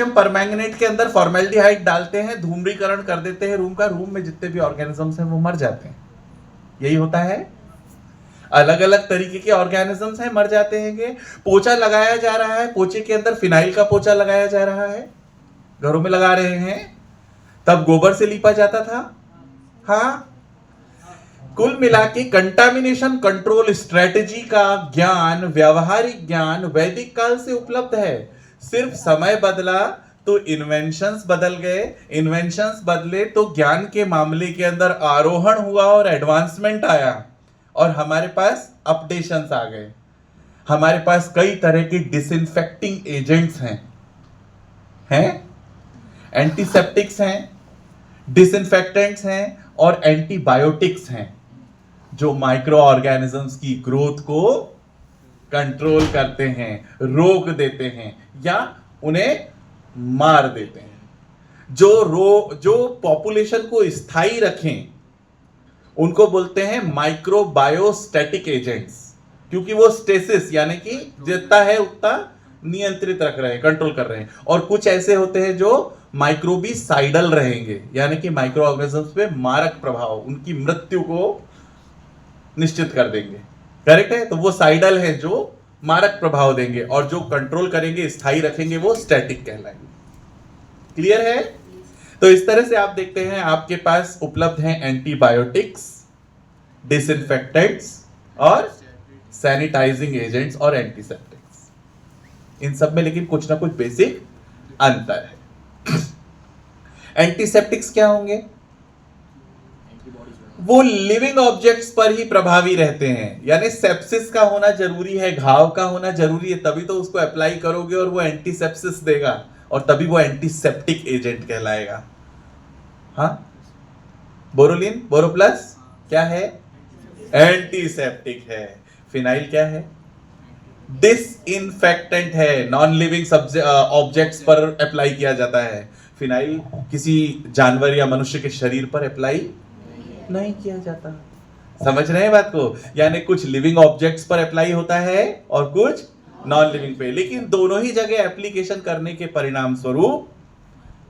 Permanganate के अंदर formaldehyde डालते हैं, धूम्रीकरण कर देते हैं रूम का, रूम में जितने भी ऑर्गेनिजम्स हैं वो मर जाते हैं। यही होता है, अलग अलग तरीके के ऑर्गेनिजम्स हैं, मर जाते हैं। पोछा लगाया जा रहा है, पोछे के अंदर फिनाइल का पोछा लगाया जा रहा है, घरों में लगा रहे हैं, तब गोबर से लीपा जाता था। हाँ, कुल मिला के कंटामिनेशन कंट्रोल स्ट्रेटजी का ज्ञान, व्यवहारिक ज्ञान वैदिक काल से उपलब्ध है। सिर्फ समय बदला तो इन्वेंशंस बदल गए, इन्वेंशंस बदले तो ज्ञान के मामले के अंदर आरोहण हुआ और एडवांसमेंट आया, और हमारे पास अपडेशंस आ गए। हमारे पास कई तरह के डिसइंफेक्टिंग एजेंट्स हैं, एंटीसेप्टिक्स हैं, डिसइंफेक्टेंट्स हैं और एंटीबायोटिक्स हैं, जो माइक्रो ऑर्गेनिजम्स की ग्रोथ को कंट्रोल करते हैं, रोक देते हैं या उन्हें मार देते हैं। जो पॉपुलेशन को स्थायी रखें उनको बोलते हैं माइक्रोबायोस्टैटिक एजेंट्स, क्योंकि वो स्टेसिस यानी कि जितना है उतना नियंत्रित रख रहे हैं, कंट्रोल कर रहे हैं। और कुछ ऐसे होते हैं जो माइक्रोबिसाइडल रहेंगे, यानी कि माइक्रो ऑर्गेनिजम्स पे मारक प्रभाव, उनकी मृत्यु को निश्चित कर देंगे। करेक्ट है? तो वो साइडल है जो मारक प्रभाव देंगे, और जो कंट्रोल करेंगे, स्थायी रखेंगे, वो स्टैटिक कहलाएंगे। क्लियर है? तो इस तरह से आप देखते हैं आपके पास उपलब्ध हैं एंटीबायोटिक्स, डिसइंफेक्टेंट्स और सैनिटाइजिंग एजेंट्स और एंटीसेप्टिक्स। इन सब में लेकिन कुछ ना कुछ बेसिक अंतर है। एंटीसेप्टिक्स क्या होंगे? वो लिविंग ऑब्जेक्ट्स पर ही प्रभावी रहते हैं, यानी सेप्सिस का होना जरूरी है, घाव का होना जरूरी है, तभी तो उसको अप्लाई करोगे और वो एंटीसेप्सिस देगा, और तभी वो एंटीसेप्टिक एजेंट कहलाएगा। हाँ, बोरोलिन, बोरोप्लस क्या है? एंटीसेप्टिक है। फिनाइल क्या है? डिसइंफेक्टेंट है, नॉन लिविंग ऑब्जेक्ट्स पर अप्लाई किया जाता है। फिनाइल किसी जानवर या मनुष्य के शरीर पर अप्लाई नहीं किया जाता। समझ रहे हैं बात को? यानी कुछ लिविंग ऑब्जेक्ट्स पर अप्लाई होता है और कुछ नॉन लिविंग पे, लेकिन दोनों ही जगह एप्लीकेशन करने के परिणाम स्वरूप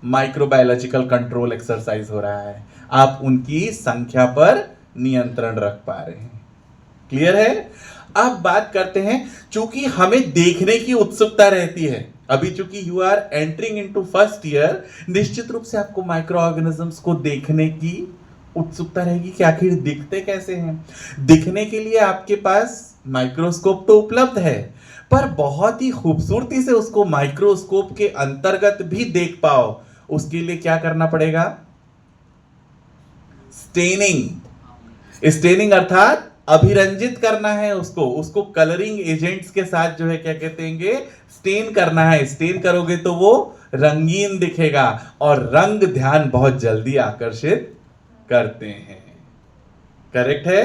माइक्रोबायोलॉजिकल कंट्रोल एक्सरसाइज हो रहा है। आप उनकी संख्या पर नियंत्रण रख पा रहे हैं। क्लियर है? अब बात करते हैं, चूंकि हमें देखने की उत्सुकता रहती है, अभी चूंकि you are entering into first year, निश्चित रूप से आपको माइक्रो ऑर्गेनिजम्स को देखने की उत्सुकता रहेगी कि आखिर दिखते कैसे हैं। दिखने के लिए आपके पास माइक्रोस्कोप तो उपलब्ध है, पर बहुत ही खूबसूरती से उसको माइक्रोस्कोप के अंतर्गत भी देख पाओ, उसके लिए क्या करना पड़ेगा? स्टेनिंग। स्टेनिंग अर्थात अभिरंजित करना है उसको कलरिंग एजेंट्स के साथ जो है क्या कहते हैं, स्टेन करना है। स्टेन करोगे तो वो रंगीन दिखेगा, और रंग ध्यान बहुत जल्दी आकर्षित करते हैं। करेक्ट है?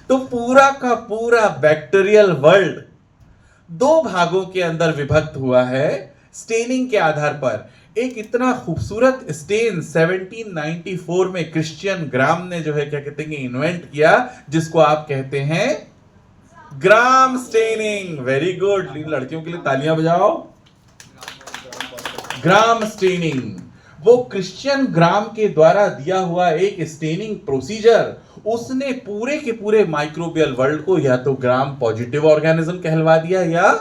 तो पूरा का पूरा बैक्टीरियल वर्ल्ड दो भागों के अंदर विभक्त हुआ है स्टेनिंग के आधार पर। एक इतना खूबसूरत स्टेन 1794 में क्रिश्चियन ग्राम ने जो है क्या कहते हैं इन्वेंट किया, जिसको आप कहते हैं ग्राम स्टेनिंग। वेरी गुड, लड़कियों के लिए तालियां बजाओ। ग्राम स्टेनिंग, वो क्रिश्चियन ग्राम के द्वारा दिया हुआ एक स्टेनिंग प्रोसीजर, उसने पूरे के पूरे माइक्रोबियल वर्ल्ड को या तो ग्राम पॉजिटिव ऑर्गेनिज्म कहलवा दिया या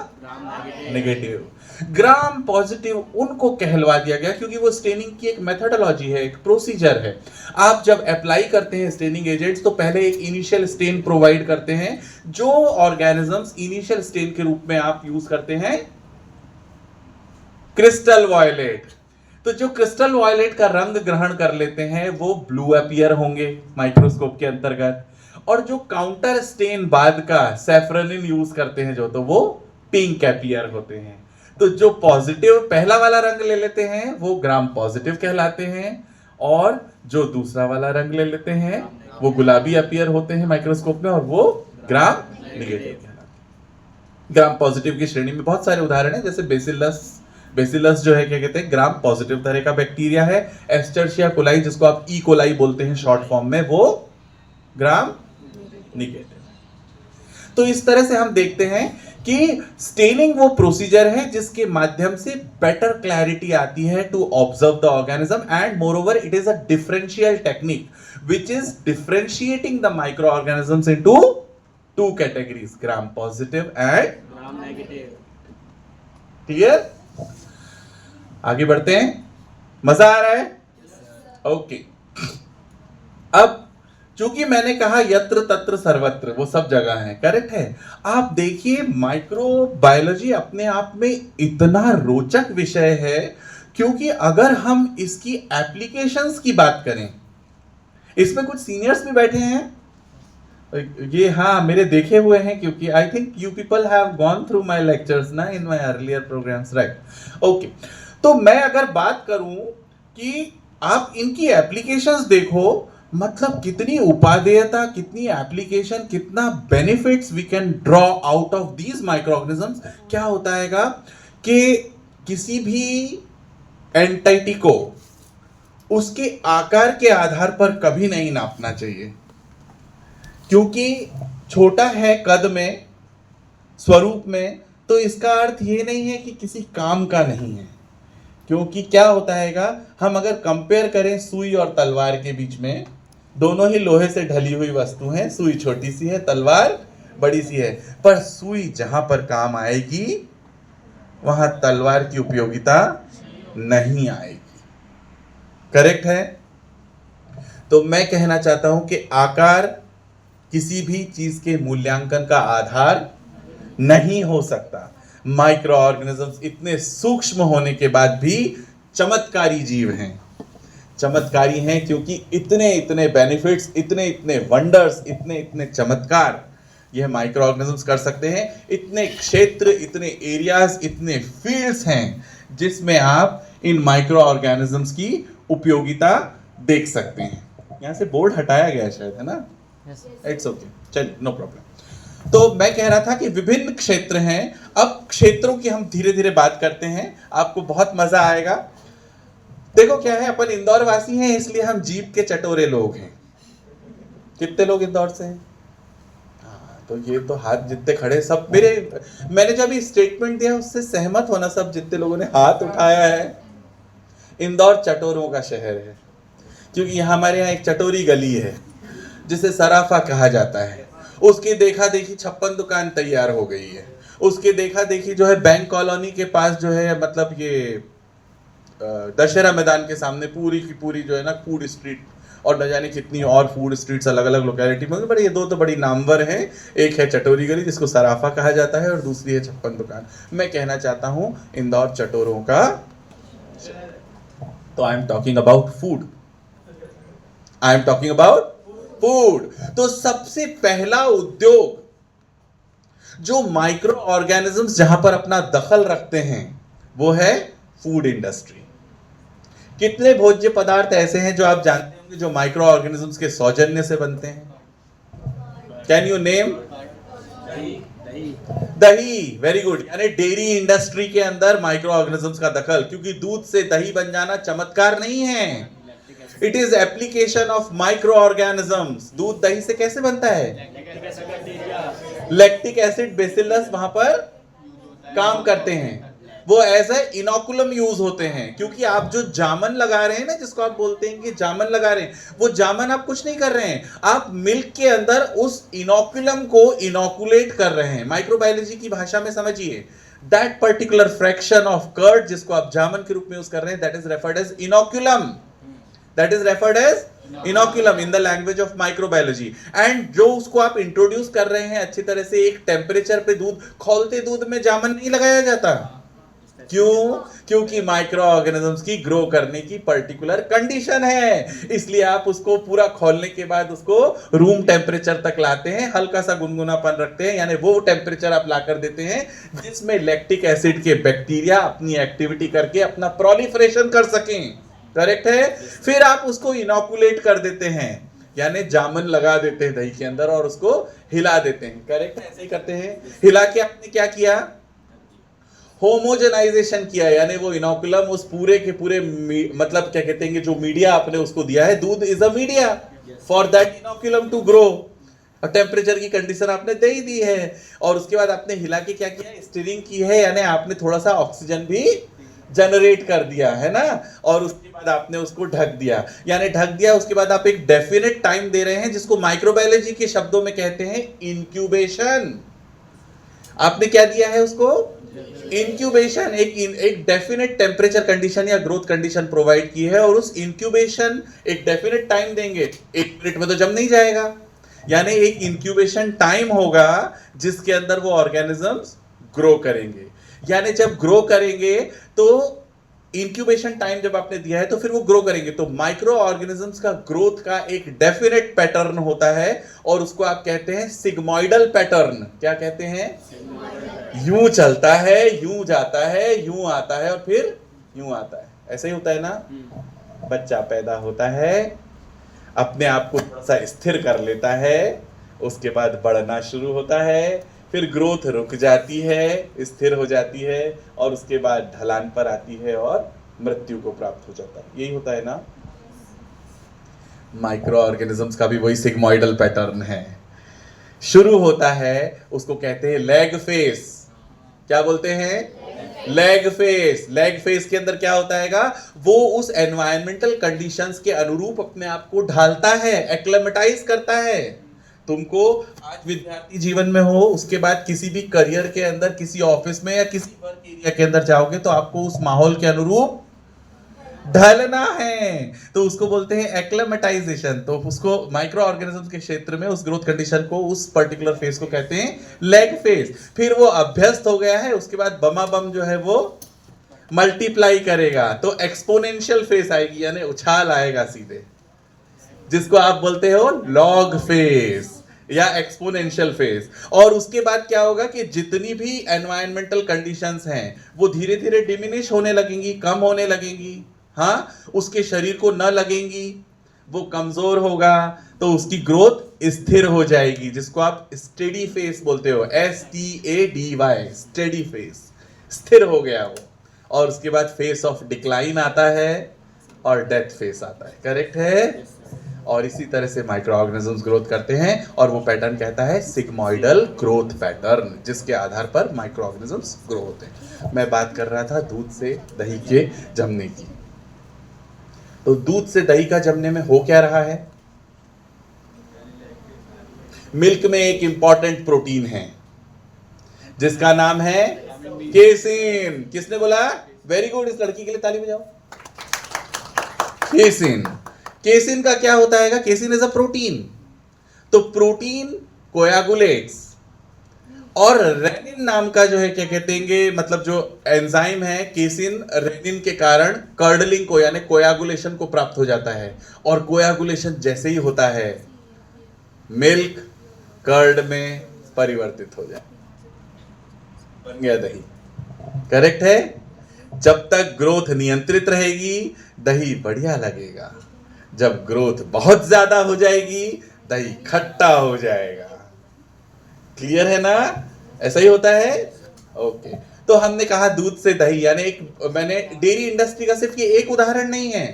नेगेटिव। ग्राम पॉजिटिव उनको कहलवा दिया गया क्योंकि वो स्टेनिंग की एक मेथोडोलॉजी है, एक प्रोसीजर है। आप जब अप्लाई करते हैं स्टेनिंग एजेंट्स तो पहले एक इनिशियल स्टेन प्रोवाइड करते हैं, जो ऑर्गेनिजम्स इनिशियल स्टेन के रूप में आप यूज करते हैं क्रिस्टल वॉयलेट। तो जो क्रिस्टल वॉयलेट का रंग ग्रहण कर लेते हैं वो ब्लू अपीयर होंगे माइक्रोस्कोप के अंतर्गत, और जो काउंटर स्टेन बाद का सैफ्रनिन यूज करते हैं जो, तो वो पिंक अपीयर होते हैं। तो जो पॉजिटिव पहला वाला रंग ले लेते हैं वो ग्राम पॉजिटिव कहलाते हैं, और जो दूसरा वाला रंग ले लेते हैं वो गुलाबी अपीयर होते हैं माइक्रोस्कोप में, और वो ग्राम नेगेटिव कहलाते हैं। ग्राम पॉजिटिव की श्रेणी में बहुत सारे उदाहरण हैं, जैसे बेसिलस जो है क्या कहते हैं ग्राम पॉजिटिव तरह का बैक्टीरिया है। एस्चर्शिया कोलाई जिसको आप ई कोलाई बोलते हैं शॉर्ट फॉर्म में, वो ग्राम नेगेटिव। तो इस तरह से हम देखते हैं कि स्टेनिंग वो प्रोसीजर है जिसके माध्यम से बेटर क्लैरिटी आती है to observe the organism and moreover it is a differential technique which is differentiating the microorganisms into two categories, gram positive and gram negative. Clear? आगे बढ़ते हैं, मजा आ रहा है? ओके। अब चूंकि मैंने कहा यत्र तत्र सर्वत्र, वो सब जगह है, करेक्ट है। आप देखिए माइक्रोबायोलॉजी अपने आप में इतना रोचक विषय है, क्योंकि अगर हम इसकी एप्लीकेशंस की बात करें, इसमें कुछ सीनियर्स भी बैठे हैं ये, हाँ मेरे देखे हुए हैं, क्योंकि I think you people have gone through my lectures ना in my earlier programmes, right? Okay. तो मैं अगर बात करूं कि आप इनकी एप्लीकेशंस देखो, मतलब कितनी उपादेयता, कितनी एप्लीकेशन, कितना benefits we can draw out of these microorganisms. क्या होता हैगा कि किसी भी एंटिटी को उसके आकार के आधार पर कभी नहीं नापना चाहिए, क्योंकि छोटा है कद में, स्वरूप में, तो इसका अर्थ ये नहीं है कि किसी काम का नहीं है। क्योंकि क्या होता हैगा, हम अगर कंपेयर करें सुई और तलवार के बीच में, दोनों ही लोहे से ढली हुई वस्तु हैं, सुई छोटी सी है, तलवार बड़ी सी है, पर सुई जहां पर काम आएगी वहां तलवार की उपयोगिता नहीं आएगी। करेक्ट है? तो मैं कहना चाहता हूं कि आकार किसी भी चीज के मूल्यांकन का आधार नहीं हो सकता। माइक्रो ऑर्गेनिजम्स इतने सूक्ष्म होने के बाद भी चमत्कारी जीव हैं। चमत्कारी हैं क्योंकि इतने इतने बेनिफिट्स, इतने इतने वंडर्स, इतने इतने चमत्कार यह माइक्रो ऑर्गेनिजम्स कर सकते हैं। इतने क्षेत्र, इतने एरियाज, इतने फील्ड्स हैं जिसमें आप इन माइक्रो ऑर्गेनिजम्स की उपयोगिता देख सकते हैं। यहां से बोर्ड हटाया गया शायद, है ना? इट्स ओके, चलिए, नो प्रॉब्लम। तो मैं कह रहा था कि विभिन्न क्षेत्र हैं। अब क्षेत्रों की हम धीरे धीरे बात करते हैं, आपको बहुत मजा आएगा। देखो क्या है, अपन इंदौर वासी हैं, इसलिए हम जीप के चटोरे लोग हैं। कितने लोग इंदौर से हैं? तो ये तो हाथ जितने खड़े सब मैंने जब ये स्टेटमेंट दिया उससे सहमत होना, सब जितने लोगों ने हाथ उठाया है। इंदौर चटोरों का शहर है, क्योंकि यहाँ हमारे यहाँ एक चटोरी गली है जिसे सराफा कहा जाता है। उसकी देखा देखी 56 दुकान तैयार हो गई है। उसके देखा देखी जो है बैंक कॉलोनी के पास जो है, मतलब ये दशहरा मैदान के सामने पूरी की पूरी जो है ना फूड स्ट्रीट, और न जाने कितनी और फूड स्ट्रीट्स अलग अलग लोकेलिटी में, पर ये दो तो बड़ी नामवर हैं। एक है चटोरी गली जिसको सराफा कहा जाता है, और दूसरी है 56 दुकान। मैं कहना चाहता हूं इंदौर चटोरों का, तो I am talking about food, I am talking about food. तो सबसे पहला उद्योग जो माइक्रो ऑर्गेनिजम्स जहां पर अपना दखल रखते हैं वो है फूड इंडस्ट्री। कितने भोज्य पदार्थ ऐसे हैं जो आप जानते होंगे जो माइक्रो ऑर्गेनिजम्स के सौजन्य से बनते हैं? Can you name? दही, वेरी गुड। यानी डेयरी इंडस्ट्री के अंदर माइक्रो ऑर्गेनिजम्स का दखल, क्योंकि दूध से दही बन जाना चमत्कार नहीं है, it is application of micro organisms. दूध दही से कैसे बनता है? लैक्टिक एसिड, बेसिलस वहां पर काम करते हैं, वो एज ए इनोकुलम यूज होते हैं। क्योंकि आप जो जामन लगा रहे हैं ना, जिसको आप बोलते हैं कि जामन लगा रहे हैं, वो जामन आप कुछ नहीं कर रहे हैं, आप मिल्क के अंदर उस इनोकुलम को इनोकुलेट कर रहे हैं। माइक्रोबायोलॉजी की भाषा में समझिए, that particular fraction of curd जिसको आप जामन के रूप में यूज कर रहे हैं, that is referred as inoculum, that is referred as inoculum in the language of microbiology। and जो उसको आप इंट्रोड्यूस कर रहे हैं अच्छी तरह से, एक टेम्परेचर पे दूध, खौलते दूध में जामन नहीं लगाया जाता। क्यों? क्योंकि माइक्रो ऑर्गेनिजम्स की ग्रो करने की पर्टिकुलर कंडीशन है, इसलिए आप उसको पूरा खोलने के बाद उसको रूम टेम्परेचर तक लाते हैं, हल्का सा गुनगुनापन रखते हैं, यानी वो टेम्परेचर आप लाकर देते हैं जिसमें लैक्टिक एसिड के बैक्टीरिया अपनी एक्टिविटी करके अपना प्रोलिफरेशन कर सकें। करेक्ट है? फिर आप उसको इनोकुलेट कर देते हैं, यानी जामन लगा देते हैं दही के अंदर और उसको हिला देते हैं। करेक्ट? ऐसे ही करते हैं। हिला के आपने क्या किया? होमोजेनाइजेशन किया, यानी वो इनोकुलम उस पूरे के पूरे मतलब क्या कहते हैं, जो मीडिया आपने उसको दिया है, दूध is a media for that inoculum to grow. और टेम्परेचर की कंडीशन आपने दे ही दी है, और उसके बाद आपने हिला के क्या किया, स्टीरिंग की है, यानी आपने थोड़ा सा ऑक्सीजन भी जनरेट कर दिया है ना, और उसके बाद आपने उसको ढक दिया, यानी ढक दिया। उसके बाद आप एक डेफिनेट टाइम दे रहे हैं, जिसको माइक्रोबायोलॉजी के शब्दों में कहते हैं इंक्यूबेशन। आपने क्या दिया है उसको, इंक्यूबेशन, एक डेफिनेट टेम्परेचर कंडीशन या ग्रोथ कंडीशन प्रोवाइड की है, और उस इंक्यूबेशन एक डेफिनेट टाइम देंगे, 1 मिनट में तो जम नहीं जाएगा, यानी एक इंक्यूबेशन टाइम होगा जिसके अंदर वो ऑर्गेनिजम्स ग्रो करेंगे। यानी जब ग्रो करेंगे तो इंक्यूबेशन टाइम जब आपने दिया है तो फिर वो ग्रो करेंगे, तो माइक्रो ऑर्गेनिजम्स का ग्रोथ का एक डेफिनेट पैटर्न होता है, और उसको आप कहते हैं सिग्मोइडल पैटर्न। क्या कहते हैं, यूं चलता है, यूं जाता है, यूं आता है और फिर यूं आता है, ऐसे ही होता है ना। बच्चा पैदा होता है, अपने आप को थोड़ा सा स्थिर कर लेता है, उसके बाद बढ़ना शुरू होता है, फिर ग्रोथ रुक जाती है, स्थिर हो जाती है, और उसके बाद ढलान पर आती है और मृत्यु को प्राप्त हो जाता है। यही होता है ना। माइक्रो ऑर्गेनिजम्स का भी वही सिग्मोइडल पैटर्न है। शुरू होता है, उसको कहते हैं लैग फेस। क्या बोलते हैं, लैग फेस। लैग फेस के अंदर क्या होता है, वो उस एनवायरमेंटल कंडीशंस के अनुरूप अपने आप को ढालता है, एक्लेमेटाइज करता है। तुमको आज विद्यार्थी जीवन में हो, उसके बाद किसी भी करियर के अंदर, किसी ऑफिस में या किसी वर्क एरिया के अंदर जाओगे, तो आपको उस माहौल के अनुरूप ढलना है, तो उसको बोलते हैं एक्लेमेटाइजेशन। तो उसको माइक्रो ऑर्गेनिजम्स के क्षेत्र में उस ग्रोथ कंडीशन को, उस पर्टिकुलर फेज को कहते हैं लैग फेज। फिर वो अभ्यस्त हो गया है, उसके बाद बमाबम जो है वो मल्टीप्लाई करेगा, तो एक्सपोनेंशियल फेज आएगी, यानी उछाल आएगा सीधे, जिसको आप बोलते हो लॉग फेज या एक्सपोनेंशियल फेज। और उसके बाद क्या होगा कि जितनी भी एनवायरमेंटल कंडीशंस हैं वो धीरे धीरे डिमिनिश होने लगेंगी, कम होने लगेंगी। हाँ, उसके शरीर को न लगेंगी, वो कमजोर होगा, तो उसकी ग्रोथ स्थिर हो जाएगी, जिसको आप स्टेडी फेस बोलते हो, STADY, स्टेडी फेस, स्थिर हो गया वो। और उसके बाद फेस ऑफ डिक्लाइन आता है और डेथ फेस आता है। करेक्ट है। और इसी तरह से माइक्रो ऑर्गेनिजम्स ग्रोथ करते हैं, और वो पैटर्न कहता है सिग्मोइडल ग्रोथ पैटर्न, जिसके आधार पर माइक्रो ऑर्गेनिजम्स ग्रो होते हैं। मैं बात कर रहा था दूध से दही के जमने की। तो दूध से दही का जमने में हो क्या रहा है, मिल्क में एक इंपॉर्टेंट प्रोटीन है जिसका नाम है केसिन। किसने बोला, वेरी गुड, इस लड़की के लिए ताली बजाओ। केसिन, केसिन का क्या होता है, केसिन इज अ प्रोटीन। तो प्रोटीन कोयागुलेट्स, और रेनिन नाम का जो है, क्या कहते हैं, मतलब जो एंजाइम है, केसिन रेनिन के कारण कर्डलिंग को, यानी कोयागुलेशन को प्राप्त हो जाता है। और कोयागुलेशन जैसे ही होता है, मिल्क कर्ड में परिवर्तित हो जाए, बन गया दही। करेक्ट है। जब तक ग्रोथ नियंत्रित रहेगी दही बढ़िया लगेगा, जब ग्रोथ बहुत ज्यादा हो जाएगी दही खट्टा हो जाएगा। क्लियर है ना, ऐसा ही होता है। ओके, तो हमने कहा दूध से दही, यानी मैंने डेयरी इंडस्ट्री का सिर्फ ये एक उदाहरण नहीं है,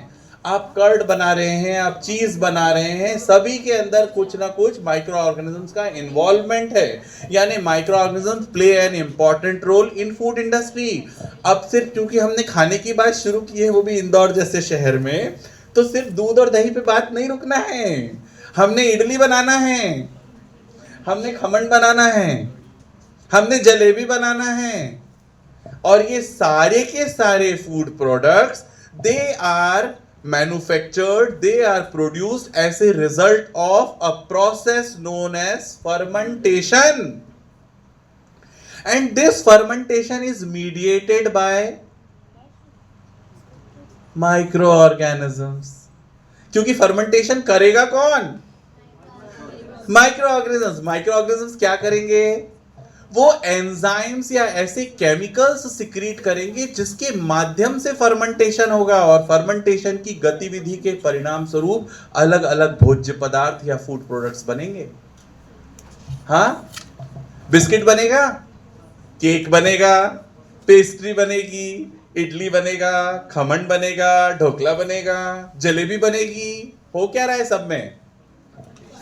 आप कर्ड बना रहे हैं, आप चीज बना रहे हैं, सभी के अंदर कुछ ना कुछ माइक्रो ऑर्गेनिजम्स का इन्वॉल्वमेंट है, यानी microorganisms play an important role in food industry. अब सिर्फ क्योंकि हमने खाने की बात शुरू की है, वो भी इंदौर जैसे शहर में, तो सिर्फ दूध और दही पे बात नहीं रुकना है, हमने इडली बनाना है, हमने खमन बनाना है, हमने जलेबी बनाना है, और ये सारे के सारे food products, they are manufactured, they are produced as a result of a process known as fermentation, and this fermentation is mediated by microorganisms. क्योंकि फर्मेंटेशन करेगा कौन, माइक्रो ऑर्गेनिजम्स। माइक्रो ऑर्गेनिजम्स क्या करेंगे, वो एंजाइम्स या ऐसे chemicals secrete करेंगे जिसके माध्यम से फर्मेंटेशन होगा, और फर्मेंटेशन की गतिविधि के परिणाम स्वरूप अलग अलग भोज्य पदार्थ या फूड प्रोडक्ट्स बनेंगे। हाँ, बिस्किट बनेगा, केक बनेगा, पेस्ट्री बनेगी, इडली बनेगा, खमन बनेगा, ढोकला बनेगा, जलेबी बनेगी। हो क्या रहा है सब में,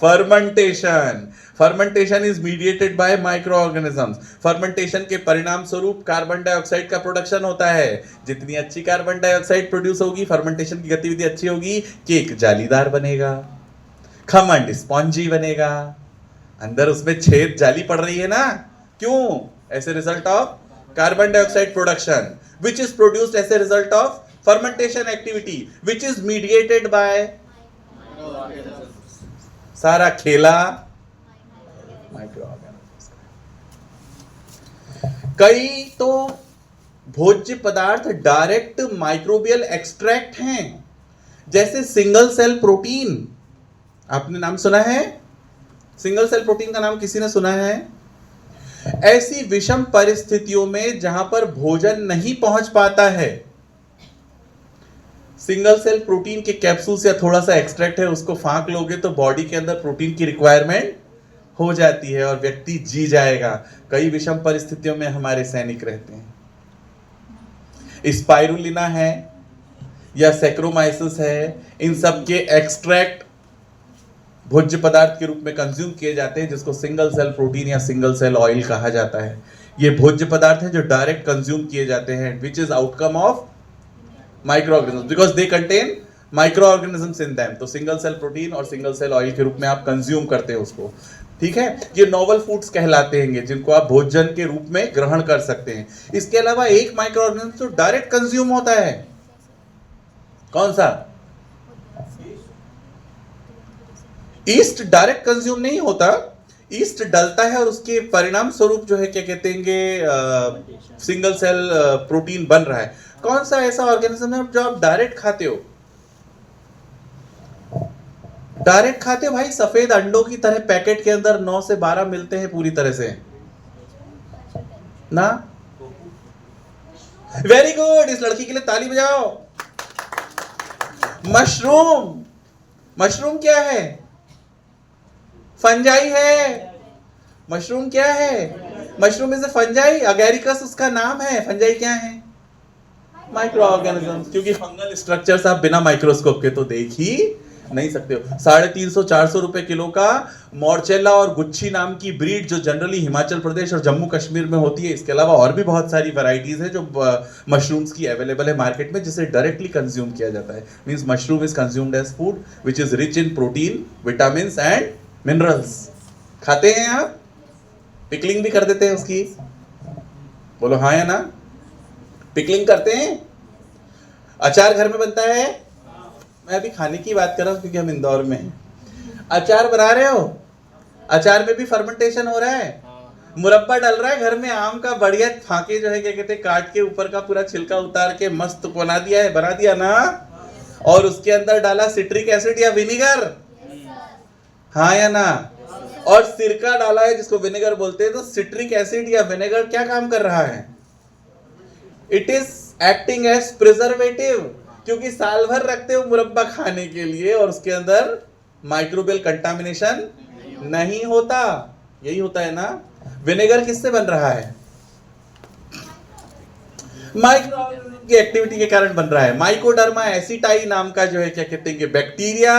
fermentation. Fermentation is mediated by micro organisms. Fermentation के परिणाम स्वरूप कार्बन डाइऑक्साइड का प्रोडक्शन होता है। जितनी अच्छी कार्बन डाइऑक्साइड प्रोड्यूस होगी, फर्मेंटेशन की गतिविधि अच्छी होगी, केक जालीदार बनेगा, खमंड स्पॉन्जी बनेगा। अंदर उसमें छेद जाली पड़ रही है ना, क्यों? As a result of carbon dioxide production which is produced as a result of fermentation activity which is mediated by सारा खेला माइक्रो ऑर्गेनिजम्स। कई तो भोज्य पदार्थ डायरेक्ट माइक्रोबियल एक्सट्रैक्ट हैं, जैसे सिंगल सेल प्रोटीन। आपने नाम सुना है? सिंगल सेल प्रोटीन का नाम किसी ने सुना है? ऐसी विषम परिस्थितियों में जहां पर भोजन नहीं पहुंच पाता है, सिंगल सेल प्रोटीन के कैप्सूल्स या थोड़ा सा एक्सट्रैक्ट है, उसको फांक लोगे तो बॉडी के अंदर प्रोटीन की रिक्वायरमेंट हो जाती है और व्यक्ति जी जाएगा। कई विषम परिस्थितियों में हमारे सैनिक रहते हैं। स्पाइरुलिना है या सैक्रोमाइसिस है, इन सब के एक्सट्रैक्ट भोज्य पदार्थ के रूप में कंज्यूम किए जाते हैं, जिसको सिंगल सेल प्रोटीन या सिंगल सेल ऑयल कहा जाता है। ये भोज्य पदार्थ हैं जो डायरेक्ट कंज्यूम किए जाते हैं, which is outcome of micro organism because they contain micro organisms in them. तो सिंगल सेल प्रोटीन और सिंगल सेल ऑयल के रूप में आप कंज्यूम करते हैं उसको, ठीक है। ये नोवल फूड्स कहलाते हैं, जिनको आप भोजन के रूप में ग्रहण कर सकते हैं। इसके अलावा एक माइक्रो ऑर्गेनिज्म जो डायरेक्ट कंज्यूम होता है, कौन सा? ईस्ट डायरेक्ट कंज्यूम नहीं होता, ईस्ट डलता है और उसके परिणाम स्वरूप जो है क्या कहते हैं, सिंगल सेल प्रोटीन बन रहा है। कौन सा ऐसा ऑर्गेनिज्म है जो आप डायरेक्ट खाते हो? डायरेक्ट खाते हो भाई, सफेद अंडों की तरह पैकेट के अंदर 9 से 12 मिलते हैं पूरी तरह से ना। वेरी गुड, इस लड़की के लिए ताली बजाओ। मशरूम, मशरूम क्या है? फंजाई है। मशरूम क्या है? Mushroom is a fungi, Agaricus उसका नाम है। फंजाई क्या है? माइक्रो ऑर्गेनिज्म, क्योंकि फंगल स्ट्रक्चर्स आप बिना माइक्रोस्कोप के तो देख ही नहीं सकते हो। 350-400 रुपए किलो का मॉर्चेला और गुच्छी नाम की ब्रीड जो जनरली हिमाचल प्रदेश और जम्मू कश्मीर में होती है। इसके अलावा और भी बहुत सारी वैरायटीज है जो मशरूम्स की अवेलेबल है मार्केट में, जिसे डायरेक्टली कंज्यूम किया जाता है। Means mushroom is consumed as food which is rich in protein, vitamin and minerals. खाते हैं आप? पिकलिंग भी कर देते हैं उसकी? बोलो हाँ या ना। पिकलिंग करते हैं? अचार घर में बनता है? मैं अभी खाने की बात कर रहा हूं क्योंकि हम इंदौर में हैं। अचार बना रहे हो? अचार में भी फर्मेंटेशन हो रहा है। मुरब्बा डल रहा है घर में, आम का बढ़िया फाके जो है क्या कहते हैं, काट के ऊपर का पूरा छिलका उतार के मस्त बना दिया ना। और उसके अंदर डाला सिट्रिक एसिड या विनेगर, हाँ या ना। और सिरका डाला है जिसको विनेगर बोलते हैं। तो सिट्रिक एसिड या विनेगर क्या काम कर रहा है? It is acting as preservative, क्योंकि साल भर रखते हो मुरब्बा खाने के लिए और उसके अंदर माइक्रोबियल कंटामिनेशन नहीं होता। यही होता है ना। विनेगर किससे बन रहा है? माइक्रो की एक्टिविटी के कारण बन रहा है। माइकोडर्मा एसिटाई नाम का जो है क्या कहते हैं कि बैक्टीरिया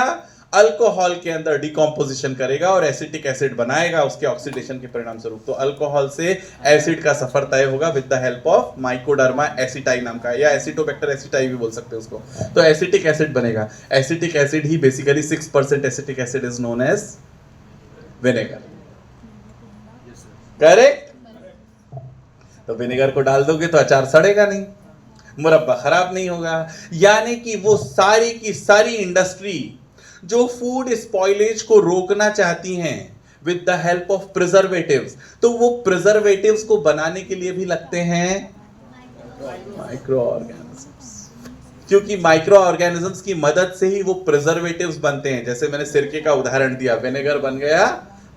अल्कोहल के अंदर डिकम्पोजिशन करेगा और एसिटिक एसिड बनाएगा उसके ऑक्सीडेशन के परिणाम स्वरूप। तो अल्कोहल से एसिड का सफर तय होगा with the help of Mycoderma aceti नाम का, या एसिटोबैक्टर एसिटाई भी बोल सकते हैं उसको। तो एसिटिक एसिड बनेगा। एसिटिक एसिड ही basically 6% acetic acid is known as vinegar. Correct? तो विनेगर को डाल दोगे तो अचार सड़ेगा नहीं, मुरब्बा खराब नहीं होगा। यानी कि वो सारी की सारी इंडस्ट्री जो फूड स्पॉइलेज को रोकना चाहती हैं with the help of preservatives, तो वो प्रिजर्वेटिव्स को बनाने के लिए भी लगते हैं माइक्रो ऑर्गेनिजम्स, क्योंकि माइक्रो ऑर्गेनिजम्स की मदद से ही वो प्रिजर्वेटिव्स बनते हैं। जैसे मैंने सिरके का उदाहरण दिया, विनेगर बन गया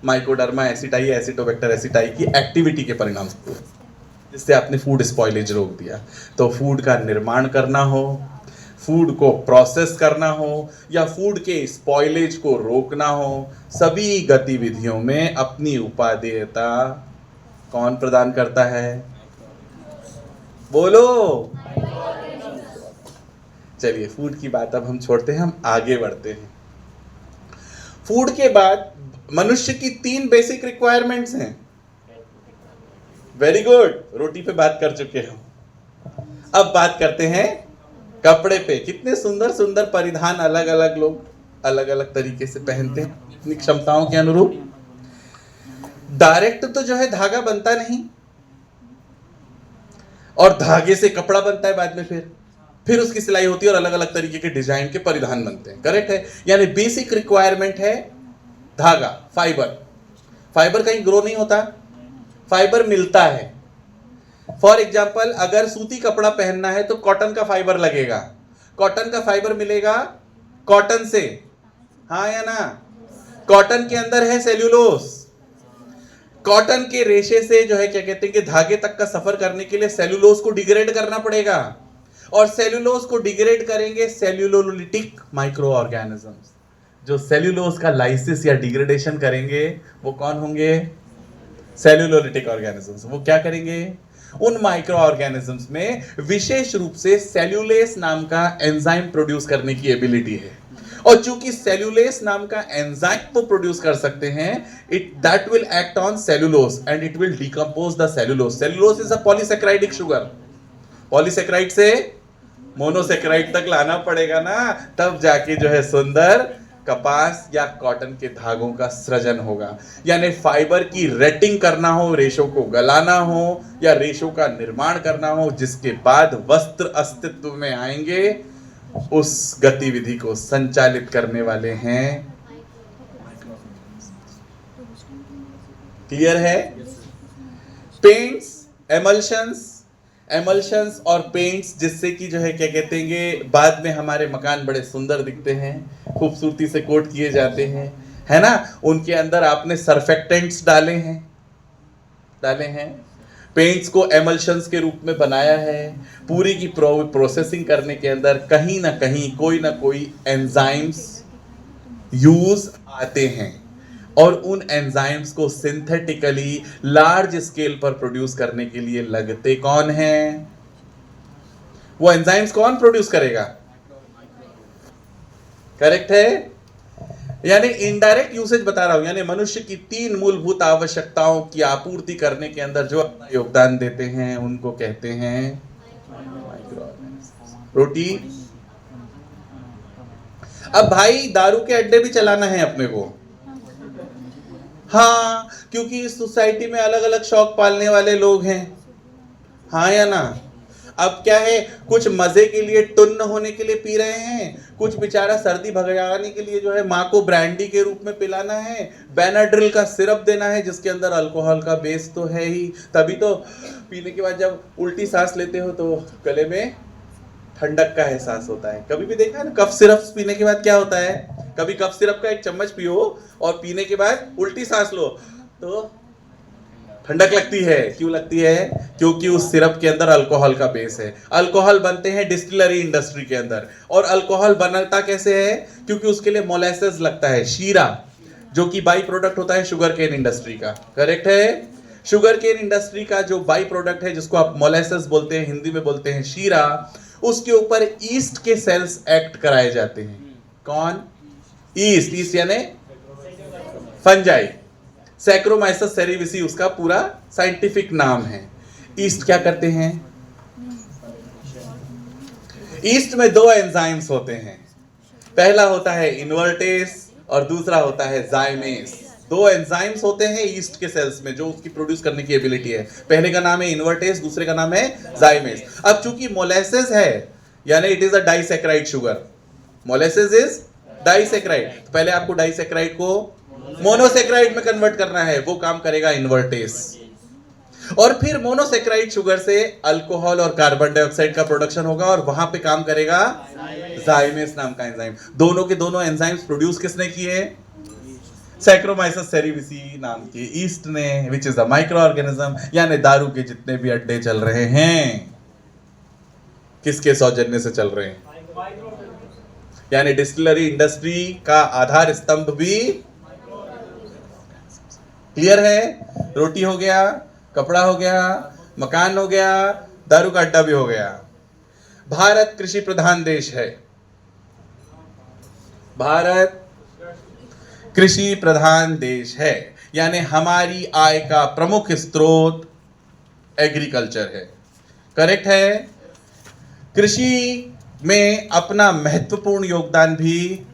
माइकोडर्मा एसिटाई, एसिटोबैक्टर एसिटाई की एक्टिविटी के परिणाम से, जिससे आपने फूड स्पॉइलेज रोक दिया। तो फूड का निर्माण करना हो, फूड को प्रोसेस करना हो या फूड के स्पॉइलेज को रोकना हो, सभी गतिविधियों में अपनी उपादेयता कौन प्रदान करता है? बोलो। चलिए फूड की बात अब हम छोड़ते हैं, हम आगे बढ़ते हैं। फूड के बाद मनुष्य की 3 बेसिक रिक्वायरमेंट्स हैं। वेरी गुड, रोटी पे बात कर चुके हो। अब बात करते हैं कपड़े पे। कितने सुंदर सुंदर परिधान अलग अलग लोग अलग अलग तरीके से पहनते हैं अपनी क्षमताओं के अनुरूप। डायरेक्ट तो जो है धागा बनता नहीं, और धागे से कपड़ा बनता है बाद में, फिर उसकी सिलाई होती है और अलग अलग तरीके के डिजाइन के परिधान बनते हैं। करेक्ट है। यानी बेसिक रिक्वायरमेंट है धागा, फाइबर। फाइबर कहीं ग्रो नहीं होता, फाइबर मिलता है। फॉर एग्जाम्पल, अगर सूती कपड़ा पहनना है तो कॉटन का फाइबर लगेगा। कॉटन का फाइबर मिलेगा कॉटन से, हाँ या ना? कॉटन के अंदर है सेल्यूलोस। कॉटन के रेशे से जो है क्या कहते हैं कि धागे तक का सफर करने के लिए सेल्यूलोस को डिग्रेड करना पड़ेगा, और सेल्यूलोस को डिग्रेड करेंगे सेल्यूलोलिटिक माइक्रो ऑर्गेनिजम्स। जो सेल्यूलोस का लाइसिस या डिग्रेडेशन करेंगे वो कौन होंगे? सेल्यूलोलिटिक ऑर्गेनिजम्स। वो क्या करेंगे? उन माइक्रो ऑर्गेनिजम्स में विशेष रूप से सेल्यूलेस नाम का एंजाइम प्रोड्यूस करने की एबिलिटी है, और चूंकि सेल्यूलेस नाम का एंजाइम वो प्रोड्यूस कर सकते हैं, it that will act on cellulose and it will decompose the cellulose. Cellulose is a polysaccharidic sugar. Polysaccharide से मोनोसेक्राइड तक लाना पड़ेगा ना, तब जाके जो है सुंदर कपास या कॉटन के धागों का सृजन होगा। यानी फाइबर की रेटिंग करना हो, रेशों को गलाना हो या रेशों का निर्माण करना हो, जिसके बाद वस्त्र अस्तित्व में आएंगे, उस गतिविधि को संचालित करने वाले हैं। क्लियर है? पेंट्स, एमल्शंस और पेंट्स, जिससे कि जो है क्या कहते हैं बाद में हमारे मकान बड़े सुंदर दिखते हैं, खूबसूरती से कोट किए जाते हैं, है ना? उनके अंदर आपने सरफेक्टेंट्स डाले हैं, पेंट्स को एमल्शंस के रूप में बनाया है। पूरी की प्रोसेसिंग करने के अंदर कहीं ना कहीं कोई ना कोई एंजाइम्स यूज आते हैं, और उन एंजाइम्स को सिंथेटिकली लार्ज स्केल पर प्रोड्यूस करने के लिए लगते कौन हैं? वो एंजाइम्स कौन प्रोड्यूस करेगा? करेक्ट है। यानी इनडायरेक्ट यूसेज बता रहा हूं, यानी मनुष्य की 3 मूलभूत आवश्यकताओं की आपूर्ति करने के अंदर जो अपना योगदान देते हैं उनको कहते हैं रोटी। अब भाई दारू के अड्डे भी चलाना है अपने को, हाँ, क्योंकि इस सोसाइटी में अलग अलग शौक पालने वाले लोग हैं, हाँ या ना? अब क्या है, कुछ मजे के लिए, टुन्न होने के लिए पी रहे हैं, कुछ बेचारा सर्दी भगाने के लिए जो है माँ को ब्रांडी के रूप में पिलाना है, बेनाड्रिल का सिरप देना है जिसके अंदर अल्कोहल का बेस तो है ही, तभी तो पीने के बाद जब उल्टी सांस लेते हो तो गले में ठंडक का एहसास होता है। कभी भी देखा है ना, कफ सिरप पीने के बाद क्या होता है? कभी कफ सिरप का 1 चम्मच पियो और पीने के बाद उल्टी सांस लो तो ठंडक लगती है। क्यों लगती है? क्योंकि उस सिरप के अंदर अल्कोहल का बेस है। अल्कोहल बनते हैं डिस्टिलरी इंडस्ट्री के अंदर, और अल्कोहल बनता कैसे है? क्योंकि उसके लिए मोलेसेस लगता है, शीरा, जो कि बाई प्रोडक्ट होता है शुगर केन इंडस्ट्री का। करेक्ट है। शुगर केन इंडस्ट्री का जो बाई प्रोडक्ट है, जिसको आप मोलेसेस बोलते हैं, हिंदी में बोलते हैं शीरा, उसके ऊपर ईस्ट के सेल्स एक्ट कराए जाते हैं। कौन? ईस्ट यानी फंजाई, सैक्रोमाइसस सेरेविसी उसका पूरा साइंटिफिक नाम है। ईस्ट क्या करते हैं? ईस्ट में 2 एंजाइम्स होते हैं, पहला होता है इन्वर्टेस और दूसरा होता है जाइमेस। 2 एंजाइम्स होते हैं ईस्ट के सेल्स में जो उसकी प्रोड्यूस करने की एबिलिटी है। पहले का नाम है इन्वर्टेस, दूसरे का नाम है जाइमेस। अब चूंकि मोलेसेस है, यानी it is a disaccharide sugar, molasses is disaccharide, तो पहले आपको डाइसेक्राइड को मोनोसेक्राइड में कन्वर्ट करना है, वो काम करेगा इन्वर्टेस, और फिर मोनोसेक्राइड शुगर से अल्कोहल और कार्बन डाइऑक्साइड का प्रोडक्शन होगा, और वहां पे काम करेगा जाइमेस नाम का एंजाइम। दोनों के दोनों एंजाइम्स प्रोड्यूस किसने किए? सैक्रोमाइसस सेरेविसी नाम के ईस्ट ने, which is a micro organism. यानी दारू के जितने भी अड्डे चल रहे हैं किसके सौजन्य से चल रहे हैं? यानी डिस्टिलरी इंडस्ट्री का आधार स्तंभ भी। क्लियर है? रोटी हो गया, कपड़ा हो गया, मकान हो गया, दारू का अड्डा भी हो गया। भारत कृषि प्रधान देश है। भारत कृषि प्रधान देश है, यानी हमारी आय का प्रमुख स्रोत एग्रीकल्चर है। करेक्ट है। कृषि में अपना महत्वपूर्ण योगदान भी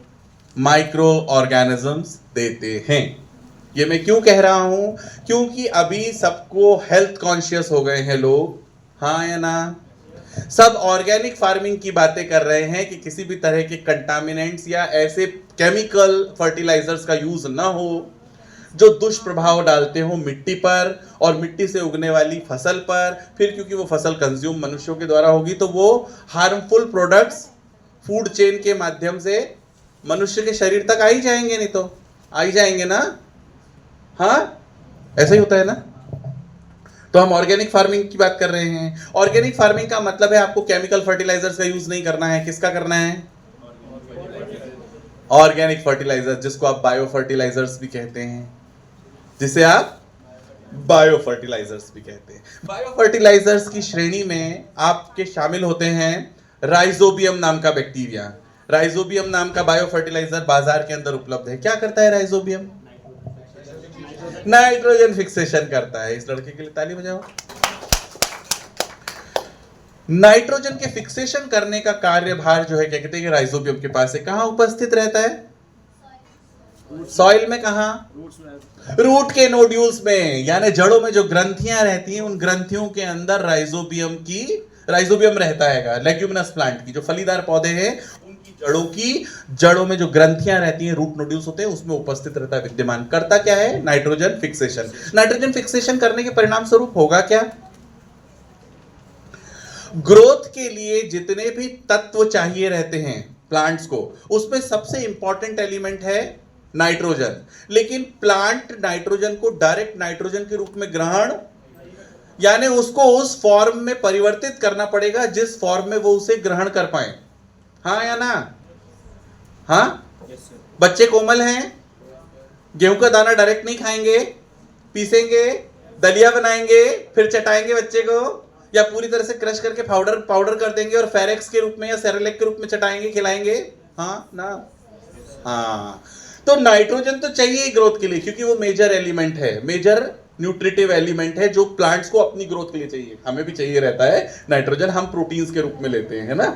माइक्रो ऑर्गेनिजम्स देते हैं। ये मैं क्यों कह रहा हूं? क्योंकि अभी सबको हेल्थ कॉन्शियस हो गए हैं लोग, हाँ या ना? सब ऑर्गेनिक फार्मिंग की बातें कर रहे हैं कि किसी भी तरह के कंटामिनेंट्स या ऐसे केमिकल फर्टिलाइजर्स का यूज ना हो जो दुष्प्रभाव डालते हो मिट्टी पर और मिट्टी से उगने वाली फसल पर। फिर क्योंकि वो फसल कंज्यूम मनुष्यों के द्वारा होगी तो वो हार्मफुल प्रोडक्ट्स फूड चेन के माध्यम से मनुष्य के शरीर तक आ ही जाएंगे, नहीं तो आ ही जाएंगे ना? हाँ, ऐसा ही होता है ना? तो हम ऑर्गेनिक फार्मिंग की बात कर रहे हैं। ऑर्गेनिक फार्मिंग का मतलब है आपको केमिकल फर्टिलाइजर्स का यूज नहीं करना है। किसका करना है? ऑर्गेनिक फर्टिलाइजर, जिसको आप बायो फर्टिलाइजर्स भी कहते हैं, जिसे आप बायो फर्टिलाइजर्स भी कहते हैं। बायो फर्टिलाइजर्स की श्रेणी में आपके शामिल होते हैं राइजोबियम नाम का बैक्टीरिया। राइजोबियम नाम का बायो फर्टिलाइजर बाजार के अंदर उपलब्ध है। क्या करता है राइजोबियम? नाइट्रोजन फिक्सेशन करता है। इस लड़के के लिए ताली बजाओ। नाइट्रोजन के फिक्सेशन करने का कार्यभार जो है, क्या कहते हैं, राइजोबियम के पास है। कहां उपस्थित रहता है? सॉइल में। कहां? रूट के नोड्यूल्स में, यानी जड़ों में जो ग्रंथियां रहती हैं उन ग्रंथियों के अंदर राइजोबियम रहता है। लेग्यूमिनस प्लांट की जो फलीदार पौधे हैं उनकी जड़ों में जो ग्रंथियां रहती हैं, रूट नोड्यूल्स होते हैं, उसमें उपस्थित रहता है, विद्यमान। करता क्या है? Nitrogen fixation. नाइट्रोजन फिक्सेशन करने के परिणाम स्वरूप होगा क्या? ग्रोथ के लिए जितने भी तत्व चाहिए रहते हैं प्लांट्स को, उसमें सबसे इंपॉर्टेंट एलिमेंट है नाइट्रोजन। लेकिन प्लांट नाइट्रोजन को डायरेक्ट नाइट्रोजन के रूप में ग्रहण, यानी उसको उस फॉर्म में परिवर्तित करना पड़ेगा जिस फॉर्म में वो उसे ग्रहण कर पाए। हाँ या ना? हाँ? बच्चे कोमल हैं, गेहूं का दाना डायरेक्ट नहीं खाएंगे, पीसेंगे, दलिया बनाएंगे, फिर चटाएंगे बच्चे को, या पूरी तरह से क्रश करके पाउडर कर देंगे और फेरेक्स के रूप में या सेरेलेक के रूप में चटाएंगे, खिलाएंगे। हाँ ना? हाँ। तो नाइट्रोजन तो चाहिए ग्रोथ के लिए, क्योंकि वो मेजर एलिमेंट है, मेजर न्यूट्रिटिव एलिमेंट है जो प्लांट्स को अपनी ग्रोथ के लिए चाहिए। हमें भी चाहिए रहता है नाइट्रोजन, हम प्रोटीन्स के रूप में लेते हैं, है ना?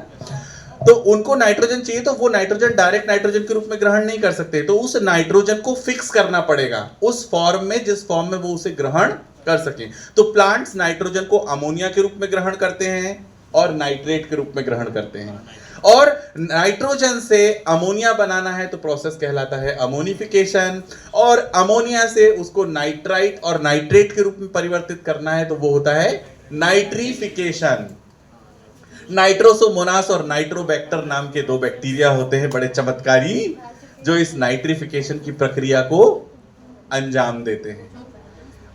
तो उनको नाइट्रोजन चाहिए, तो वो नाइट्रोजन डायरेक्ट नाइट्रोजन के रूप में ग्रहण नहीं कर सकते, तो उस नाइट्रोजन को फिक्स करना पड़ेगा उस फॉर्म में जिस फॉर्म में वो उसे ग्रहण कर सके। तो प्लांट्स नाइट्रोजन को अमोनिया के रूप में ग्रहण करते हैं और नाइट्रेट के रूप में ग्रहण करते हैं। और नाइट्रोजन से अमोनिया बनाना है तो प्रोसेस कहलाता है अमोनिफिकेशन, और अमोनिया से उसको नाइट्राइट और नाइट्रेट के रूप में परिवर्तित करना है तो वो होता है नाइट्रीफिकेशन। नाइट्रोसोमोनास और नाइट्रोबैक्टर नाम के दो बैक्टीरिया होते हैं बड़े चमत्कारी, जो इस नाइट्रीफिकेशन की प्रक्रिया को अंजाम देते हैं,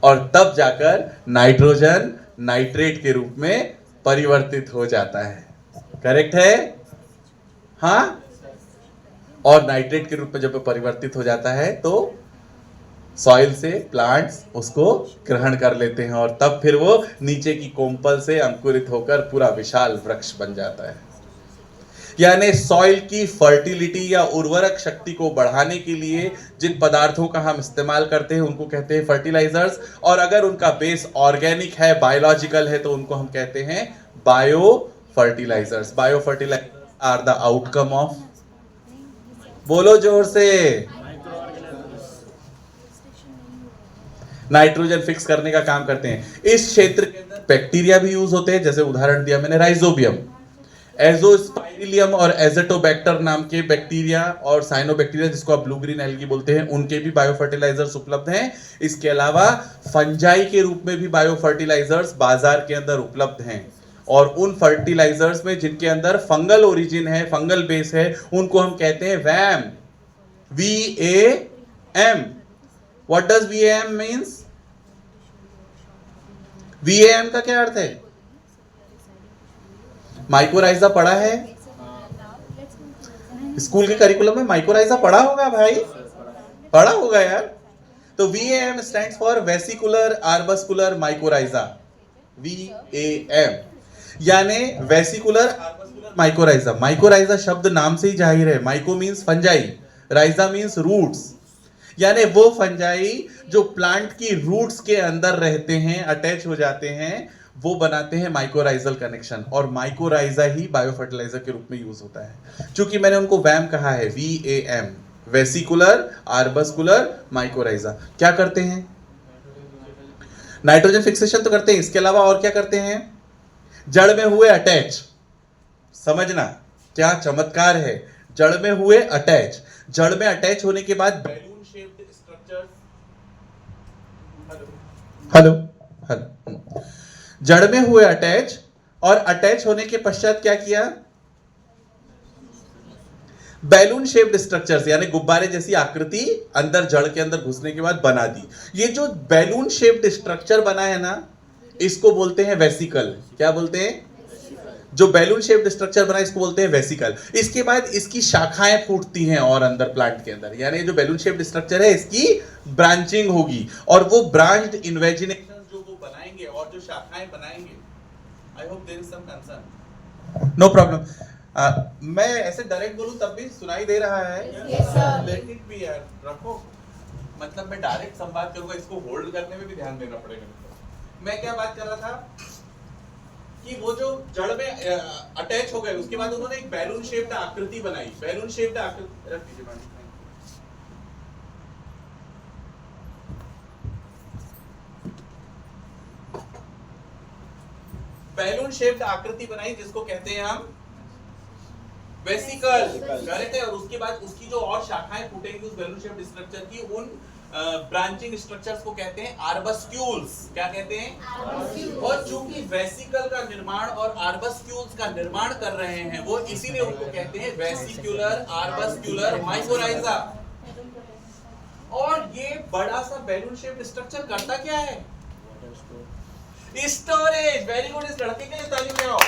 और तब जाकर नाइट्रोजन नाइट्रेट के रूप में परिवर्तित हो जाता है। करेक्ट है? हाँ? और नाइट्रेट के रूप में जब परिवर्तित हो जाता है तो सॉइल से प्लांट्स उसको ग्रहण कर लेते हैं, और तब फिर वो नीचे की कोम्पल से अंकुरित होकर पूरा विशाल वृक्ष बन जाता है। यानी सॉइल की फर्टिलिटी या उर्वरक शक्ति को बढ़ाने के लिए जिन पदार्थों का हम इस्तेमाल करते हैं उनको कहते हैं फर्टिलाइजर्स, और अगर उनका बेस ऑर्गेनिक है, बायोलॉजिकल है, तो उनको हम कहते हैं biofertilizers. Biofertilizers are the outcome of, बोलो जोर से, नाइट्रोजन फिक्स करने का काम करते हैं। इस क्षेत्र के अंदर बैक्टीरिया भी यूज होते हैं, जैसे उदाहरण दिया मैंने राइजोबियम, एजोस्पाइरिलियम और एजेटोबैक्टर नाम के बैक्टीरिया, और साइनोबैक्टीरिया जिसको आप ब्लू ग्रीन एल्गी बोलते हैं, उनके भी बायो फर्टिलाइजर्स उपलब्ध हैं। इसके अलावा फंजाई के रूप में भी बायो फर्टिलाइजर्स बाजार के अंदर उपलब्ध हैं, और उन फर्टिलाइजर्स में जिनके अंदर फंगल ओरिजिन है, फंगल बेस है, उनको हम कहते हैं वैम, VAM। What does VAM means? VAM का क्या अर्थ है? माइकोराइजा पढ़ा है? स्कूल के करिकुलम में माइकोराइजा पढ़ा होगा भाई, पढ़ा होगा यार। तो VAM stands for vesicular arbuscular mycorrhiza, VAM, यानी वेसिकुलर आर्बस्कुलर माइकोराइजा। माइकोराइजा शब्द नाम से ही जाहिर है, myco means fungi, rhiza means roots, यानी वो फंजाई जो प्लांट की रूट्स के अंदर रहते हैं, अटैच हो जाते हैं, वो बनाते हैं माइकोराइजल कनेक्शन, और माइकोराइजा ही बायोफर्टिलाइजर के रूप में यूज होता है। चूंकि मैंने उनको वैम कहा है, VAM, वेसिकुलर, आर्बस्कुलर, माइकोराइजा। क्या करते हैं? नाइट्रोजन फिक्सेशन तो करते हैं, इसके अलावा और क्या करते हैं? जड़ में हुए अटैच। समझना क्या चमत्कार है, जड़ में हुए अटैच। जड़ में अटैच होने के बाद balloon shaped structure, hello hello, जड़ में हुए अटैच, और अटैच होने के पश्चात क्या किया? बैलून शेप्ड स्ट्रक्चर्स, यानी गुब्बारे जैसी आकृति अंदर, जड़ के अंदर घुसने के बाद बना दी। ये जो बैलून शेप्ड स्ट्रक्चर बना है ना, इसको बोलते हैं वेसिकल। क्या बोलते हैं? जो बैलून शेप्ड स्ट्रक्चर बना है इसको बोलते हैं वेसिकल। इसके बाद इसकी शाखाएं फूटती हैं और अंदर प्लांट के अंदर, यानी जो बैलून शेप्ड स्ट्रक्चर है इसकी ब्रांचिंग होगी, और वो ब्रांच्ड इन्वेजिनेशन जो वो बनाएंगे और जो शाखाएं बनाएंगे। I hope there is some concern. No problem. मैं ऐसे डायरेक्ट बोलूं तब भी सुनाई दे रहा है? Yes sir. Let it be यार, रखो। मतलब मैं डायरेक्ट संवाद करूंगा, इसको होल्ड करने में भी ध्यान देना पड़ेगा। मैं क्या बात कर रहा था कि वो जो जड़ में अटैच हो गए, उसके बाद उन्होंने एक बैलून शेप्ड आकृति बनाई। बैलून शेप्ड आकृति, रख दीजिए पानी। बैलून शेप्ड आकृति बनाई जिसको कहते हैं हम वेसिकल। करेक्ट है। और उसके बाद उसकी जो और शाखाएं फूटेंगी उस बैलून शेप्ड स्ट्रक्चर की, उन ब्रांचिंग स्ट्रक्चर्स को कहते हैं आर्बस्क्यूल्स। क्या कहते हैं? और चूंकि वेसिकल का निर्माण और आर्बस्क्यूल्स का निर्माण कर रहे हैं वो, इसीलिए उनको कहते हैं वेसिकुलर, आर्बस्क्यूलर, माइकोराइजा। और ये बड़ा सा बैलून शेप्ड स्ट्रक्चर करता क्या है? स्टोरेज। वेरी गुड, इस लड़के के लिए ताली बजाओ।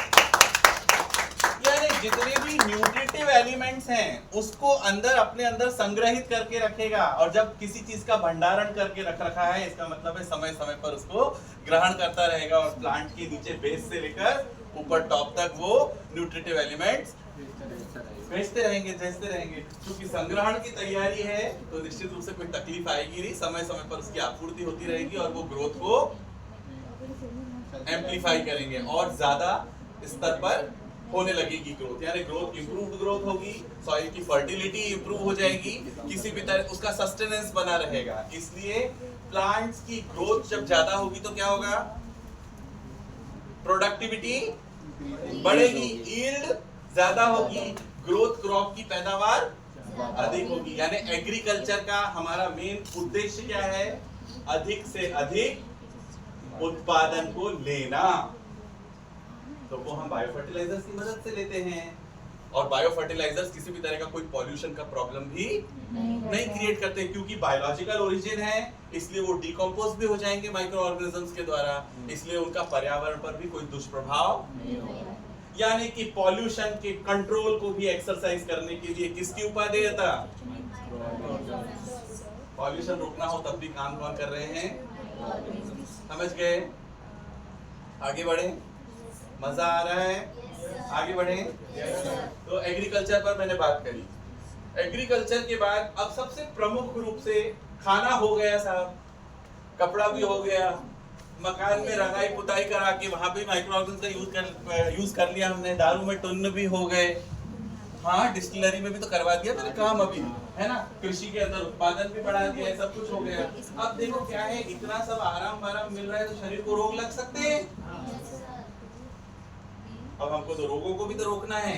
यानी जितने भी न्यूट्रिटिव एलिमेंट्स हैं उसको अंदर, अपने अंदर संग्रहित करके रखेगा। और जब किसी चीज का भंडारण करके रख रखा है, इसका मतलब है समय समय पर उसको ग्रहण करता रहेगा, और प्लांट के नीचे बेस से लेकर ऊपर टॉप तक वो न्यूट्रिटिव एलिमेंट्स भेजते रहेंगे। क्योंकि संग्रहण की तैयारी है तो निश्चित रूप से कोई तकलीफ आएगी नहीं, समय समय पर उसकी आपूर्ति होती रहेगी और वो ग्रोथ को एम्प्लीफाई करेंगे और ज्यादा स्तर पर होने लगेगी ग्रोथ। यानी ग्रोथ, इंप्रूव्ड ग्रोथ होगी, सॉइल की फर्टिलिटी इंप्रूव हो जाएगी, किसी भी तरह उसका सस्टेनेंस बना रहेगा। इसलिए प्लांट्स की ग्रोथ जब ज्यादा होगी तो क्या होगा? प्रोडक्टिविटी बढ़ेगी, यील्ड ज्यादा होगी, ग्रोथ क्रॉप की पैदावार अधिक होगी। यानी एग्रीकल्चर का हमारा मेन उद्देश्य क्या है? अधिक से अधिक उत्पादन को लेना। तो वो हम बायोफर्टिलाइजर्स की मदद से लेते हैं, और बायोफर्टिलाइजर्स किसी भी तरह का कोई पॉल्यूशन का प्रॉब्लम भी नहीं क्रिएट करते, क्योंकि बायोलॉजिकल ओरिजिन है, इसलिए वो डिकम्पोज भी हो जाएंगे माइक्रो ऑर्गेनिजम्स के द्वारा, इसलिए उनका पर्यावरण पर भी कोई दुष्प्रभाव नहीं होगा। यानी कि पॉल्यूशन के कंट्रोल को भी एक्सरसाइज करने के लिए किसकी उपादेयता? पॉल्यूशन रोकना हो तब भी काम कौन कर रहे हैं? समझ गए? आगे बढ़े, मजा आ रहा है? आगे बढ़े। तो एग्रीकल्चर पर मैंने बात करी। एग्रीकल्चर के बाद अब सबसे प्रमुख रूप से खाना हो गया साहब, कपड़ा भी हो गया, मकान में रंगाई पुताई करा के वहां पे माइक्रो ऑर्गेनिज्म का यूज कर लिया हमने, दारू में टुन्न भी हो गए, हाँ डिस्टिलरी में भी तो करवा दिया मैंने काम अभी, है ना, कृषि के अंदर उत्पादन भी बढ़ा दिया है, सब कुछ हो गया। अब देखो क्या है, इतना सब आराम मिल रहा है तो शरीर को रोग लग सकते हैं। अब हमको तो रोगों को भी तो रोकना है,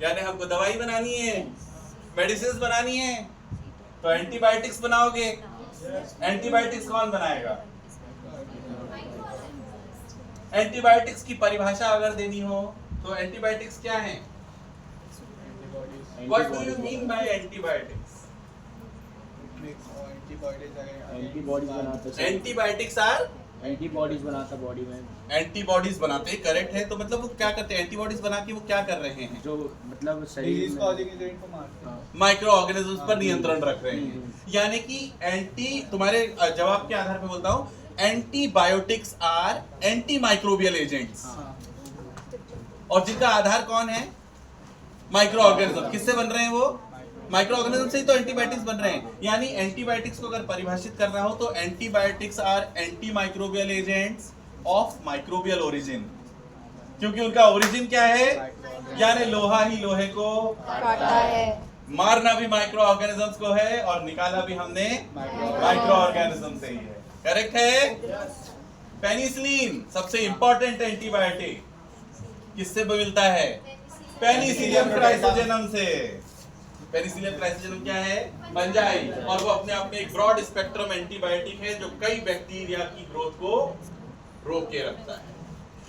यानी हमको दवाई बनानी है, मेडिसिन बनानी है, तो एंटीबायोटिक्स बनाओगे। एंटीबायोटिक्स कौन बनाएगा? एंटीबायोटिक्स की परिभाषा अगर देनी हो तो एंटीबायोटिक्स क्या है? What do you mean by antibiotics? Antibiotics are antibodies बनाता बॉडी में, एंटीबॉडीज बनाते हैं, करेक्ट है। तो मतलब वो क्या करते हैं? एंटीबॉडीज बना के वो क्या कर रहे हैं? जो मतलब शरीर में माइक्रो ऑर्गेनिजम्स पर नियंत्रण रख रहे हैं। यानी कि एंटी, तुम्हारे जवाब के आधार पर बोलता हूँ, antibiotics are antimicrobial agents, और जिनका आधार कौन है? Microorganism. किससे बन रहे हैं वो? माइक्रो ऑर्गेनिज्म से ही तो एंटीबायोटिक्स बन रहे हैं। यानी एंटीबायोटिक्स को अगर परिभाषित करना हो तो antibiotics are antimicrobial agents of microbial origin, क्योंकि उनका ओरिजिन क्या है, यानी लोहा ही लोहे को काटता है। मारना भी माइक्रो ऑर्गेनिजम्स को है और निकाला भी हमने माइक्रो ऑर्गेनिज्म से ही है। करेक्ट है। पेनिसिलिन सबसे इंपॉर्टेंट एंटीबायोटिक किससे मिलता है, पेनिसिलियम क्राइसोजेनम से। पेनिसिलियम क्राइसोजेनम क्या है, फंजाई, और वो अपने आप में एक ब्रॉड स्पेक्ट्रम एंटीबायोटिक है जो कई बैक्टीरिया की ग्रोथ को रोक के रखता है।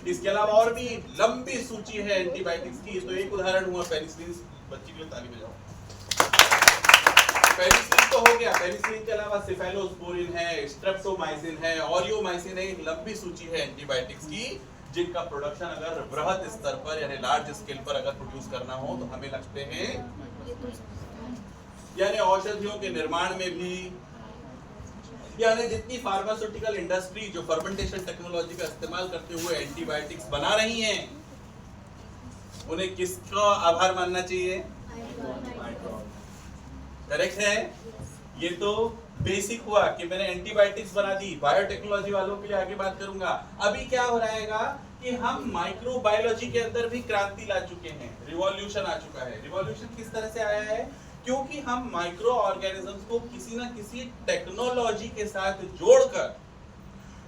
इसके अलावा और भी लंबी सूची है एंटीबायोटिक्स की, तो एक उदाहरण हुआ पेनिसिलिन। बच्ची के लिए ताली बजाओ। पेनिसिलिन तो हो गया, पेनिसिलिन के अलावा सिफेलोस्पोरिन है, स्ट्रेप्टोमाइसिन है, ऑरियोमाइसिन है, एक लंबी सूची है एंटीबायोटिक्स की जिनका प्रोडक्शन अगर बृहद स्तर पर यानी लार्ज स्केल पर अगर प्रोड्यूस करना हो तो हमें लगते हैं, यानी औषधियों के निर्माण में भी, यानी जितनी फार्मास्यूटिकल इंडस्ट्री जो फर्मेंटेशन टेक्नोलॉजी का इस्तेमाल करते हुए एंटीबायोटिक्स बना रही हैं, उन्हें किसका आभार मानना चाहिए, करेक्ट है। ये तो बेसिक हुआ कि मैंने एंटीबायोटिक्स बना दी। बायोटेक्नोलॉजी वालों के लिए आगे बात करूंगा। अभी क्या हो रहेगा कि हम माइक्रोबायोलॉजी के अंदर भी क्रांति ला चुके हैं, रिवॉल्यूशन आ चुका है। रिवॉल्यूशन किस तरह से आया है, क्योंकि हम माइक्रो ऑर्गेनिजम्स को किसी ना किसी टेक्नोलॉजी के साथ जोड़कर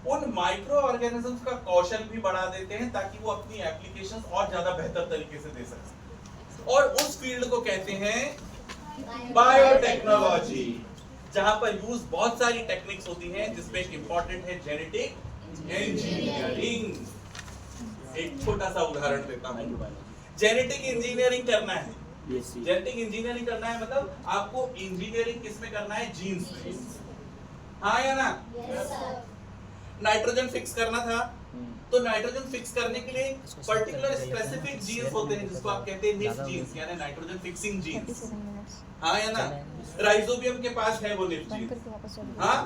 उन माइक्रो ऑर्गेनिजम्स का कौशल भी बढ़ा देते हैं ताकि वो अपनी एप्लीकेशंस और ज्यादा बेहतर तरीके से दे सकें। और उस फील्ड को कहते हैं बायोटेक्नोलॉजी, जहां पर यूज बहुत सारी टेक्निक्स होती हैं, जिसमें एक इंपॉर्टेंट है जेनेटिक इंजीनियरिंग। एक छोटा सा उदाहरण देता हूं। जेनेटिक इंजीनियरिंग करना है, जेनेटिक इंजीनियरिंग करना है मतलब आपको इंजीनियरिंग किसमें करना है, जीन्स में, हाँ या ना। नाइट्रोजन फिक्स करना था तो नाइट्रोजन फिक्स करने के लिए पर्टिकुलर स्पेसिफिक जीन्स होते हैं जिसको आप कहते हैं निफ जीन्स, यानी नाइट्रोजन फिक्सिंग जीन्स, हाँ या ना। राइजोबियम के पास है वो निफ जीन्स, हाँ।